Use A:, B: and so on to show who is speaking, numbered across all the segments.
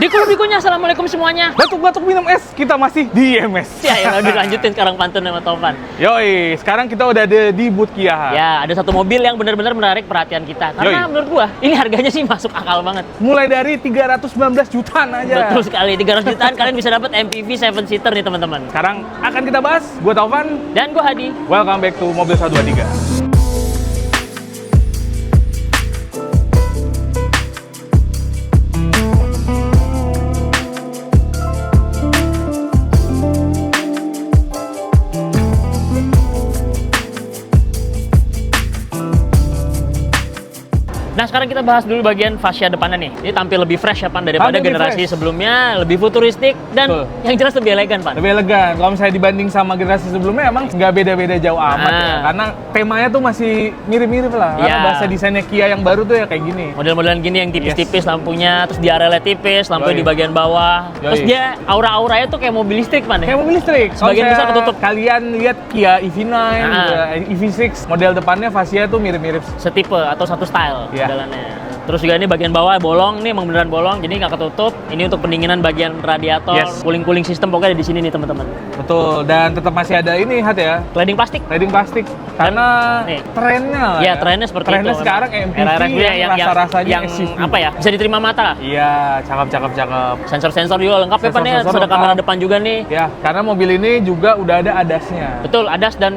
A: Diko-dikonya, assalamualaikum semuanya.
B: Batuk-batuk minum es, kita masih di IMS.
A: Ya, udah lanjutin sekarang pantun sama Tovan.
B: Yoi, sekarang kita udah ada di booth Kia.
A: Ya, ada satu mobil yang benar-benar menarik perhatian kita. Karena menurut gua, ini harganya sih masuk akal banget.
B: Mulai dari 319 jutaan aja.
A: Betul sekali, 300 jutaan kalian bisa dapat MPV 7-seater nih teman-teman.
B: Sekarang akan kita bahas, gue Taufan.
A: Dan gua Hadi.
B: Welcome back to Mobil 123.
A: Nah, sekarang kita bahas dulu bagian fascia depannya nih. Ini tampil lebih fresh ya, Pan, daripada
B: Lebih
A: generasi
B: fresh.
A: sebelumnya, lebih futuristik dan
B: Betul.
A: yang jelas lebih elegan, Pan.
B: Lebih elegan. Kalau misalnya dibanding sama generasi sebelumnya, emang nggak beda-beda jauh amat ya. Karena temanya tuh masih mirip-mirip lah. Karena
A: Iya.
B: bahasa desainnya Kia yang baru tuh ya kayak gini.
A: Model-modelan gini yang tipis-tipis lampunya, terus diarelnya tipis, lampunya
B: Yoi.
A: di bagian bawah. Terus
B: Yoi.
A: dia aura-auranya tuh kayak mobil listrik, Pan. Ya?
B: Kayak mobil listrik.
A: Sebagian
B: Kalau
A: besar
B: saya-
A: ketutup.
B: Kalian lihat Kia EV9, EV6, model depannya fascia tuh mirip-mirip.
A: Setipe atau satu style
B: Iya.
A: modelannya. Terus juga ini bagian bawah bolong, nih emang beneran bolong, jadi nggak ketutup. Ini untuk pendinginan bagian radiator,
B: Yes.
A: cooling sistem pokoknya ada di sini nih teman-teman.
B: Betul. Dan tetap masih ada ini, Hat ya.
A: Cladding plastik.
B: Cladding plastik. Karena
A: nih.
B: trennya lah
A: Ya, trennya seperti
B: trennya
A: itu.
B: sekarang
A: memang.
B: MPV
A: RRF
B: yang rasa-rasanya
A: yang
B: SUV.
A: apa ya? Bisa diterima mata lah.
B: Iya, cakep.
A: Sensor-sensor juga lengkap ya, Pan ya.
B: Sensor-sensor
A: Terus ada kamera
B: lengkap.
A: depan juga nih.
B: Ya, karena mobil ini juga udah ada ADAS-nya.
A: Betul, ADAS dan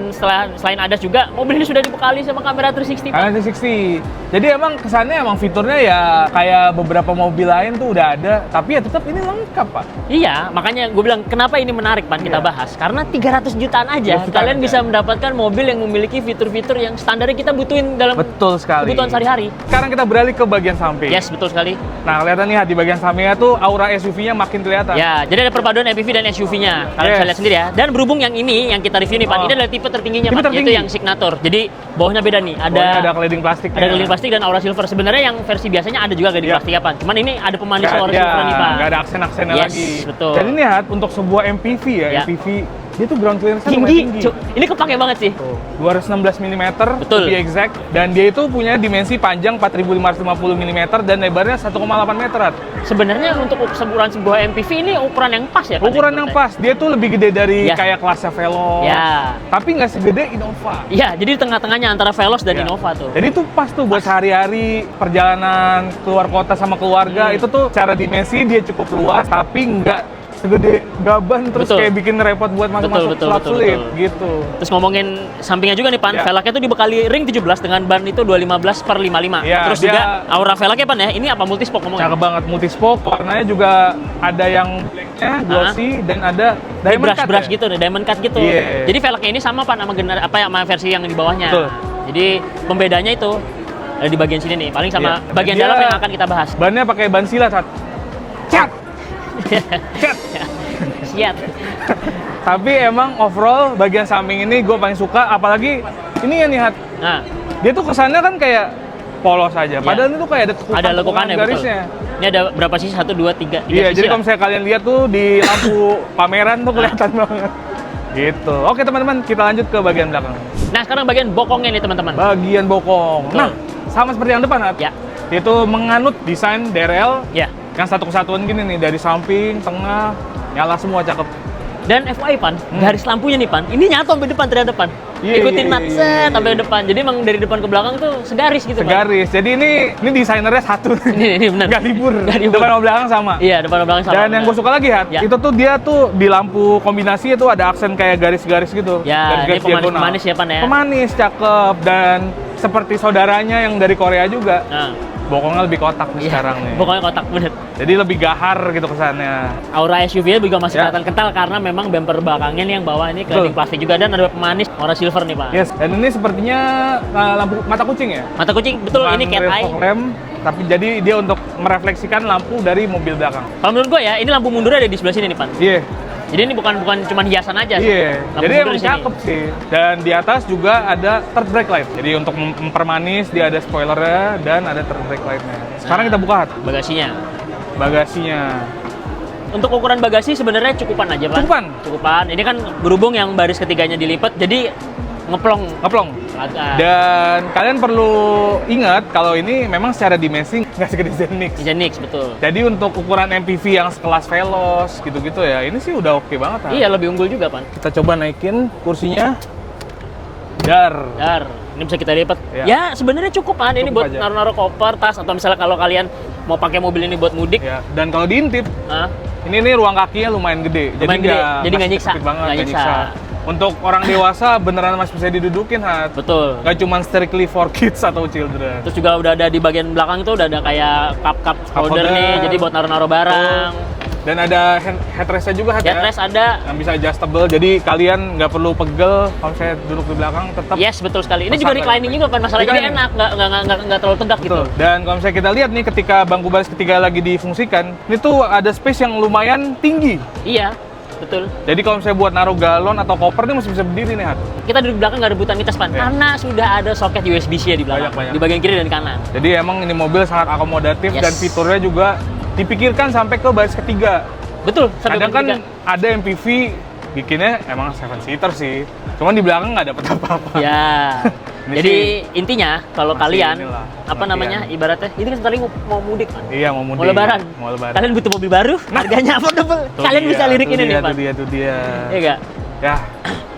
A: selain ADAS juga mobil ini sudah dibekali sama kamera 360. Pak.
B: Karena 360. Jadi emang kesannya emang fiturnya ya kayak beberapa mobil lain tuh udah ada, tapi ya tetap ini lengkap, Pak.
A: Iya, makanya gue bilang kenapa ini menarik, Pan, kita
B: Iya.
A: bahas. Karena 300 jutaan aja
B: 300 jutaan
A: kalian
B: aja.
A: bisa mendapatkan mobil yang memiliki fitur-fitur yang standarnya kita butuhin dalam
B: Betul sekali.
A: kebutuhan sehari-hari.
B: Sekarang kita beralih ke bagian samping.
A: Yes, betul sekali.
B: Nah, kelihatan nih Hat, di bagian sampingnya tuh aura SUV-nya makin kelihatan.
A: Ya, jadi ada perpaduan MPV dan SUV-nya. Kalian
B: Yes.
A: bisa lihat sendiri ya. Dan berhubung yang ini yang kita review nih, Pan,
B: Oh.
A: ini adalah tipe tertingginya,
B: Tipe
A: Pan, yaitu
B: tertinggi.
A: yang Signature. Jadi bawahnya beda nih.
B: Bawahnya ada cladding plastik.
A: Ada cladding plastik dan aura silver. Sebenarnya yang versi biasanya ada juga cladding
B: Iya.
A: plastik ya, Pan. Cuman ini ada pemanis
B: Nggak
A: aura
B: ada,
A: silver nih, Pan.
B: nggak ada aksen-aksennya
A: Yes,
B: lagi.
A: betul.
B: Dan ini Hat, untuk sebuah MPV ya,
A: Ya.
B: MPV dia tuh ground clearance-nya lumayan
A: Tinggi.
B: tinggi.
A: Cuk. Ini kepake banget sih.
B: Tuh, 216 mm,
A: Betul.
B: to be exact. Dan dia itu punya dimensi panjang 4550 mm dan lebarnya 1,8 meter. Hat.
A: Sebenarnya untuk ukuran sebuah MPV ini ukuran yang pas ya, Pan?
B: Ukuran yang pas, dia tuh lebih gede dari
A: Ya.
B: kayak kelasnya Veloz.
A: Ya.
B: Tapi nggak segede Innova.
A: Iya, jadi di tengah-tengahnya antara Veloz dan
B: Ya.
A: Innova tuh.
B: Jadi itu pas tuh buat sehari-hari perjalanan keluar kota sama keluarga. Itu tuh cara dimensi dia cukup luas tapi nggak segede gaban terus
A: Betul.
B: kayak bikin repot buat masuk-masuk
A: Betul,
B: slot
A: betul,
B: sulit
A: betul.
B: gitu.
A: Terus ngomongin sampingnya juga nih, Pan,
B: Ya.
A: velgnya tuh dibekali ring 17 dengan ban itu 215/55.
B: Ya,
A: Terus
B: dia-
A: juga aura velgnya, Pan ya, ini apa multispoke ngomongnya?
B: Cakep banget, multispoke, warnanya juga ada yang blacknya, glossy, dan ada
A: Ini
B: diamond cut
A: brush
B: ya?
A: gitu nih, diamond cut gitu.
B: Iya.
A: Jadi velgnya ini sama, Pan, sama sama versi yang di bawahnya.
B: Betul.
A: Jadi pembedanya itu ada di bagian sini nih, paling sama
B: Iya.
A: bagian
B: Dia-
A: dalam yang akan kita bahas.
B: Bannya pakai ban silat, Hat. Cat! Cat!
A: Siap.
B: Tapi emang overall bagian samping ini gue paling suka, apalagi ini ya nih Hat.
A: Nah,
B: Dia tuh kesannya kan kayak polos aja, padahal ini tuh kayak ada
A: ada lekukannya, betul.
B: garisnya.
A: Ini ada berapa sisi? 1, 2, 3
B: Iya,
A: sisi
B: jadi
A: lah.
B: kalau misalnya kalian lihat tuh di lampu pameran tuh kelihatan banget. Gitu. Oke teman-teman, kita lanjut ke bagian belakang.
A: Nah, sekarang bagian bokongnya nih, teman-teman.
B: Bagian bokong.
A: Betul.
B: Nah, sama seperti yang depan, Hat.
A: Ya.
B: Itu menganut desain DRL
A: Ya.
B: yang satu kesatuan gini nih, dari samping, tengah, nyala semua, cakep.
A: Dan FYI, Pan, garis lampunya nih, Pan, ini nyatu sampai depan, terlihat depan.
B: Iya,
A: Ikutin
B: iya,
A: mat
B: iya,
A: set
B: iya.
A: sampai depan. Jadi emang dari depan ke belakang tuh segaris gitu, Pan.
B: Segaris. Jadi ini desainernya satu.
A: Ini benar.
B: Nggak libur.
A: Nggak libur.
B: Depan sama belakang sama.
A: Iya, depan ke belakang sama.
B: Dan yang
A: benar.
B: gue suka lagi, Hat,
A: Ya.
B: itu tuh dia tuh di lampu kombinasi itu ada aksen kayak garis-garis gitu.
A: Ya, ini
B: Garis-garis diagonal.
A: pemanis ya, Pan ya.
B: Pemanis, cakep, dan seperti saudaranya yang dari Korea juga.
A: Nah,
B: Bokongnya lebih kotak nih
A: iya,
B: sekarang nih.
A: pokoknya kotak bener.
B: Jadi lebih gahar gitu kesannya.
A: Aura SUV-nya juga masih
B: Ya.
A: kelihatan kental karena memang bumper belakangnya nih yang bawah ini cladding
B: Betul.
A: plastik juga dan ada pemanis warna silver nih, Pak.
B: Yes, dan ini sepertinya lampu mata kucing ya?
A: Mata kucing, betul,
B: Bukan
A: ini cat
B: rear
A: eye.
B: fog lamp, tapi jadi dia untuk merefleksikan lampu dari mobil belakang.
A: Kalau menurut gue ya, ini lampu mundur ada di sebelah sini nih, Pan.
B: Iya.
A: Jadi ini bukan cuma hiasan aja.
B: Iya,
A: Lampu
B: jadi
A: mundur
B: emang
A: di sini.
B: cakep sih. Dan di atas juga ada third brake light. Jadi untuk mempermanis dia ada spoilernya dan ada third brake lightnya. Sekarang kita buka, Hat,
A: Bagasinya.
B: bagasinya.
A: Untuk ukuran bagasi sebenarnya cukupan aja, Pak.
B: Cukupan?
A: Cukupan. Ini kan berhubung yang baris ketiganya dilipat, jadi ngeplong.
B: Ngeplong.
A: Agak.
B: Dan kalian perlu ingat kalau ini memang secara dimensi nggak segede Zenix.
A: Zenix, betul.
B: Jadi untuk ukuran MPV yang sekelas Veloz gitu-gitu ya, ini sih udah oke banget.
A: Iya, lebih unggul juga, Pan.
B: Kita coba naikin kursinya. Dar.
A: Ini bisa kita lipat.
B: Ya.
A: Ya, sebenarnya cukup, Pan. Ini
B: Cukup
A: buat
B: aja.
A: naruh-naruh koper, tas, atau misalnya kalau kalian mau pakai mobil ini buat mudik.
B: Ya. Dan kalau diintip,
A: Ah,
B: ini nih ruang kakinya lumayan gede.
A: Lumayan gede, jadi nggak nyiksa.
B: sempit banget,
A: Nggak
B: nggak
A: nyiksa.
B: Untuk orang dewasa beneran masih bisa didudukin, Hat.
A: betul.
B: Nggak cuma strictly for kids atau children.
A: Terus juga udah ada di bagian belakang itu udah ada kayak cup holder
B: holder.
A: nih, jadi buat naruh-naruh barang.
B: Dan ada headrestnya juga, Hat, ya.
A: Headrest ada.
B: Yang bisa adjustable, jadi kalian nggak perlu pegel kalau saya duduk di belakang tetap.
A: Yes, betul sekali. Ini juga
B: Tersantai.
A: reclining juga, Pan. Masalahnya jadi
B: Reclining.
A: enak, nggak terlalu tegak gitu.
B: Betul. Dan kalau misalnya kita lihat nih ketika bangku baris ketiga lagi difungsikan, ini tuh ada space yang lumayan tinggi.
A: Iya, betul.
B: Jadi kalau misalnya buat naruh galon atau koper nih masih bisa berdiri nih, Hat.
A: Kita duduk belakang nggak rebutan mitas, Pan.
B: Iya.
A: Karena sudah ada soket USB-C di belakang.
B: Banyak.
A: Di bagian kiri dan kanan.
B: Jadi emang ini mobil sangat akomodatif
A: Yes.
B: dan fiturnya juga dipikirkan sampai ke baris ketiga.
A: Betul, sampai
B: Kadang kan
A: bertiga.
B: ada MPV bikinnya emang 7-seater sih, cuman di belakang nggak dapet apa-apa.
A: Ya.
B: Ini
A: Jadi
B: sih
A: intinya kalau
B: masih
A: kalian
B: inilah,
A: apa
B: pengertian.
A: namanya ibaratnya ini kan sebentar lagi mau mudik, Pan.
B: Iya, mau mudik.
A: Mau lebaran.
B: Mau lebaran.
A: Kalian butuh mobil baru, harganya affordable.
B: Tuh
A: Kalian
B: dia,
A: bisa lirik
B: tuh
A: ini
B: dia,
A: nih, Pan.
B: Tuh dia.
A: Iya enggak?
B: Ya,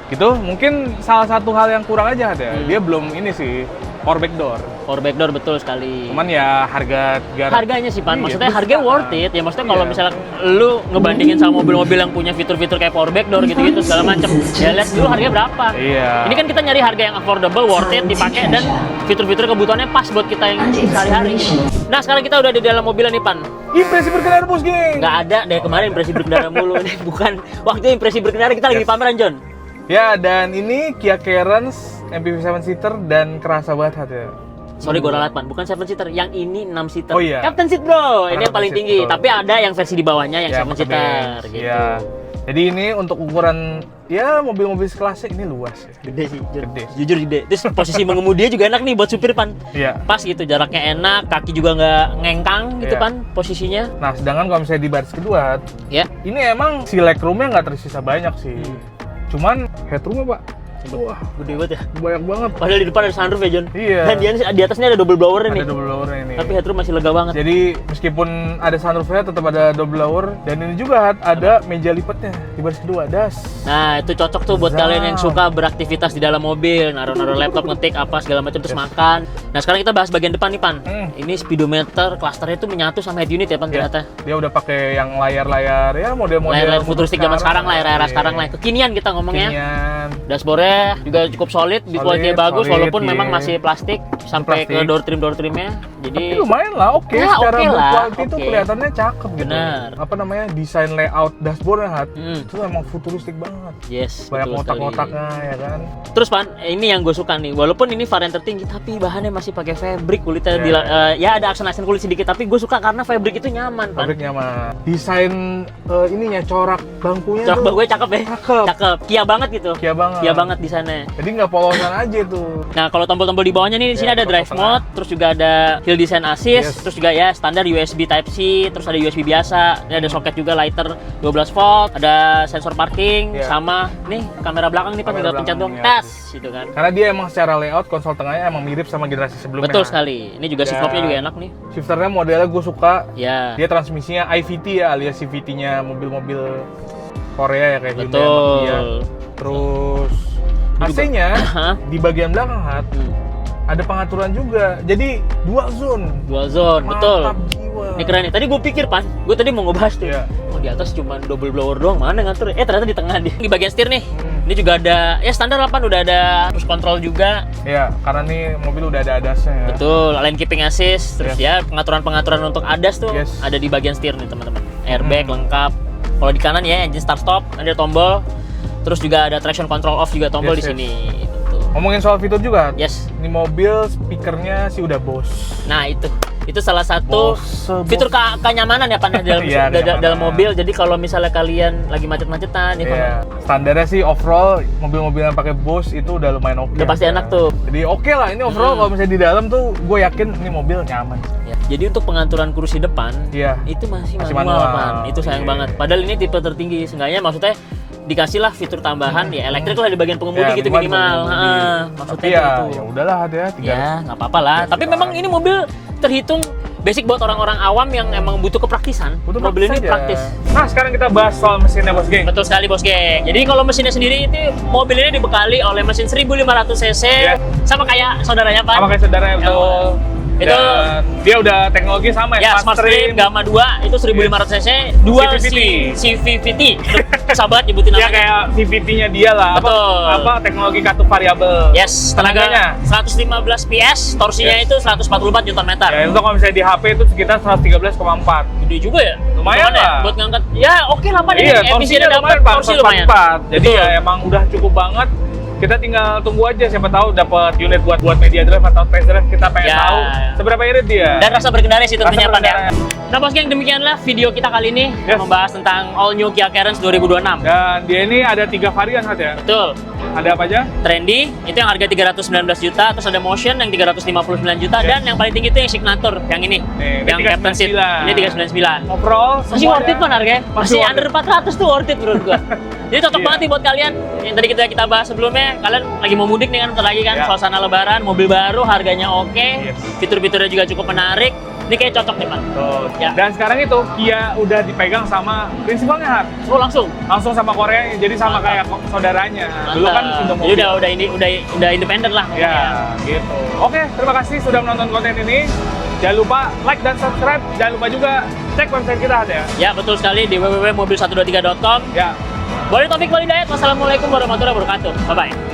B: gitu. Mungkin salah satu hal yang kurang aja ada. Dia belum ini sih, power back door.
A: Power back door betul sekali.
B: Cuman ya harga
A: Harganya sih, Pan.
B: Iya,
A: Maksudnya
B: besar.
A: harganya worth it. Ya maksudnya kalau
B: Iya.
A: misalnya lu ngebandingin sama mobil-mobil yang punya fitur-fitur kayak power back door gitu-gitu segala macam. Ya lihat dulu harganya berapa.
B: Iya.
A: Ini kan kita nyari harga yang affordable, worth it, dipakai dan fitur-fitur kebutuhannya pas buat kita yang sehari-hari. Nah, sekarang kita udah di dalam mobil nih, Pan.
B: Impresi berkendara, Bos, geng.
A: Nggak ada dari kemarin impresi berkendara mulu. Ini bukan waktu impresi berkendara, kita lagi di pameran, John.
B: Ya, dan ini Kia Carens MPV 7-seater dan kerasa banget, Hat, ya.
A: Sorry, gue ralat, Pan. Bukan 7-seater. Yang ini 6-seater.
B: Oh, iya.
A: Captain seat, bro. Ini yang paling
B: Captain seat,
A: tinggi.
B: betul.
A: Tapi ada yang versi di bawahnya yang
B: Ya,
A: 7-seater.
B: pakai
A: Gitu.
B: ya. Jadi ini untuk ukuran ya mobil-mobil sekelasnya ini luas ya.
A: Gede sih,
B: Gede.
A: jujur gede. Terus posisi mengemudinya juga enak nih buat supir, Pan.
B: Iya.
A: Pas gitu, jaraknya enak, kaki juga nggak ngengkang gitu,
B: Iya.
A: Pan, posisinya.
B: Nah, sedangkan kalau misalnya di baris kedua,
A: Ya.
B: ini emang si legroomnya nggak tersisa banyak sih. Cuman headroomnya, Pak, wah,
A: Gede banget ya.
B: banyak banget.
A: Padahal di depan ada sunroof ya, John.
B: Iya.
A: Dan di atasnya ada double blower nih.
B: Ada double blower ini.
A: Tapi headroom masih lega banget.
B: Jadi meskipun ada sunroofnya tetap ada double blower dan ini juga ada meja lipatnya di baris kedua, das.
A: Nah, itu cocok tuh buat
B: Zam.
A: kalian yang suka beraktivitas di dalam mobil, naruh-naruh laptop, ngetik apa segala macam terus makan. Nah, sekarang kita bahas bagian depan nih, Pan. Ini speedometer, clusternya itu menyatu sama head unit ya, Pan,
B: Ya,
A: ternyata.
B: dia udah pakai yang layar-layar ya model-model
A: Layar-layar futuristik zaman sekarang lah, era-era
B: Iya.
A: sekarang lah. Kekinian kita ngomongnya.
B: Kekinian.
A: Dashboardnya juga cukup solid, di quality bagus
B: solid,
A: walaupun
B: iya.
A: memang masih plastik sampai
B: Plastik.
A: ke door trimnya. Jadi
B: Tapi lumayan lah, oke.
A: Ya,
B: Secara
A: oke
B: build
A: lah,
B: quality itu
A: oke.
B: kelihatannya cakep gitu.
A: Benar.
B: Apa namanya, desain layout dashboardnya, Hat,
A: Hmm.
B: itu emang futuristik banget.
A: yes,
B: Banyak
A: betul sekali.
B: kotak-kotaknya ya kan.
A: Terus, Pan, ini yang gue suka nih. Walaupun ini varian tertinggi, tapi bahannya masih pakai fabric, kulitnya
B: Yeah.
A: ya ada aksen-aksen kulit sedikit. Tapi gue suka karena fabric itu nyaman, Pan.
B: Fabriknya mah. Desain ininya, corak bangkunya
A: Corak
B: tuh
A: gue cakep ya.
B: cakep.
A: Cakep. Kia banget gitu.
B: Kia banget.
A: Kia banget di sana.
B: Jadi nggak polosan aja tuh.
A: Nah, kalau tombol-tombol di bawahnya nih di sini
B: Ya,
A: ada drive
B: tombol
A: mode, terus juga ada hill descent assist,
B: Yes.
A: terus juga ya standar USB Type C, terus ada USB biasa. Ini ada soket juga lighter 12 volt, ada sensor parking
B: Ya.
A: sama nih kamera belakang nih, Pak,
B: Kamera
A: tinggal pencet
B: belakang,
A: doang,
B: ya.
A: tes gitu kan.
B: Karena dia emang secara layout konsol tengahnya emang mirip sama generasi sebelumnya.
A: Betul sekali. Ini juga shift
B: Ya.
A: knob-nya juga enak nih.
B: Shifternya modelnya gue suka.
A: Ya.
B: Dia transmisinya IVT ya, alias CVT-nya mobil-mobil Korea ya kayak Hyundai
A: Betul.
B: sama Kia. Terus AC-nya
A: Hah?
B: di bagian belakang, Hat,
A: Hmm.
B: ada pengaturan juga. Jadi dual zone.
A: Dual zone, betul.
B: Mantap jiwa.
A: Ini keren nih. Tadi gue pikir, Pan, gue tadi mau ngebahas tuh.
B: Iya.
A: Oh, di atas cuma double blower doang, mana ngatur? Ternyata di tengah dia. Di bagian setir nih. Ini juga ada, ya standar lah, Pan, udah ada cruise control juga.
B: Ya, karena nih mobil udah ada ADAS-nya ya.
A: Betul, lane keeping assist, terus
B: Yes.
A: ya pengaturan-pengaturan untuk ADAS tuh
B: Yes.
A: ada di bagian setir nih, teman-teman. Airbag lengkap. Kalau di kanan ya engine start stop, ada tombol. Terus juga ada traction control off juga tombol
B: Yes,
A: di
B: yes.
A: sini. Betul.
B: Ngomongin soal fitur juga,
A: Yes.
B: ini mobil speakernya sih udah Bose.
A: Nah, itu salah satu
B: Bose.
A: fitur kenyamanan ya, Pan, ya, dalam
B: Iya, kenyamanan.
A: dalam mobil. Jadi kalau misalnya kalian lagi macet-macetan, ya, Pan,
B: Iya, standarnya sih overall mobil-mobil yang pakai Bose itu udah lumayan oke.
A: Udah pasti enak tuh.
B: Jadi oke lah, ini overall kalau misalnya di dalam tuh gue yakin ini mobil nyaman.
A: ya. Jadi untuk pengaturan kursi depan,
B: Iya.
A: itu masih
B: Masih
A: manual,
B: manual.
A: Pan. Itu sayang
B: Iya.
A: banget. Padahal ini tipe tertinggi, seenggaknya maksudnya dikasih lah fitur tambahan ya elektrik lah di bagian pengemudi
B: Ya,
A: gitu
B: minimal di
A: minimal.
B: bagian pengemudi.
A: Maksudnya
B: Tapi ya,
A: gitu.
B: ya udahlah ada
A: Ya, nggak apa-apa lah. Tapi memang ini mobil terhitung basic buat orang-orang awam yang emang butuh kepraktisan.
B: Butuh
A: mobil ini
B: aja.
A: praktis.
B: Nah, sekarang kita bahas soal mesinnya, Bos Geng.
A: Betul sekali bos geng. Jadi kalau mesinnya sendiri itu mobil ini dibekali oleh mesin 1500 cc
B: Ya.
A: sama kayak saudaranya Pak.
B: Sama kayak saudaranya, betul.
A: Itu-
B: Dan dia udah teknologi sama
A: Ya, Smart Stream Gamma 2 itu 1500 cc, dual CVT. Sahabat nyebutin
B: Ya
A: namanya.
B: kayak CVT-nya dia lah.
A: Betul.
B: Apa teknologi katup variabel.
A: Yes,
B: Tenaganya?
A: tenaga 115 PS, torsinya
B: Yes.
A: itu 144 Nm.
B: Ya, itu kalau misalnya di HP itu sekitar 113,4.
A: Gede juga ya.
B: Lumayan
A: Hitungannya
B: lah.
A: Buat ngangkat. Ya, oke lah Pak.
B: Iya,
A: Efisiennya
B: torsinya
A: dapat,
B: lumayan, Pak.
A: torsi lumayan.
B: 144. Jadi
A: Betul.
B: ya emang udah cukup banget. Kita tinggal tunggu aja, siapa tahu dapat unit buat media drive atau test drive, kita pengen
A: Ya.
B: tahu seberapa irit dia.
A: Dan rasa berkendara sih tentunya
B: Rasa
A: Pak ya.
B: berkendara.
A: Nah bos geng, demikianlah video kita kali ini
B: Yes.
A: membahas tentang all new Kia Carens 2026.
B: Dan dia ini ada 3 varian saja.
A: Betul.
B: Ada apa aja?
A: Trendy itu yang harga 319 juta, terus ada Motion yang 359 juta,
B: Yes.
A: dan yang paling tinggi itu yang Signature yang ini,
B: Nih, ini
A: yang Captain Seat.
B: 399.
A: Ini 399.
B: Overall
A: Masih worth it Pan harganya?
B: Masih
A: Masih
B: worth
A: under
B: it.
A: 400 tuh worth it menurut gua. Jadi cocok
B: Iya.
A: banget nih buat kalian yang tadi kita bahas sebelumnya. Kalian lagi mau mudik nih kan, bentar lagi kan,
B: Iya.
A: suasana lebaran, mobil baru, harganya oke,
B: Yes.
A: fitur-fiturnya juga cukup menarik. Ini kayak cocok nih Pan.
B: Tuh.
A: Ya.
B: Dan sekarang itu Kia udah dipegang sama prinsipalnya, Han.
A: Oh langsung.
B: Langsung sama Korea, jadi sama
A: Mantap.
B: kayak saudaranya. Dulu kan
A: Mantap.
B: Indomobil.
A: Jadi udah independen lah.
B: Ya, gitu. Oke, terima kasih sudah menonton konten ini. Jangan lupa like dan subscribe. Jangan lupa juga cek website kita ada ya.
A: Ya betul sekali di www.mobil123.com.
B: Ya.
A: Boleh Taufik Walhidayat. Wassalamualaikum warahmatullahi wabarakatuh. Bye bye.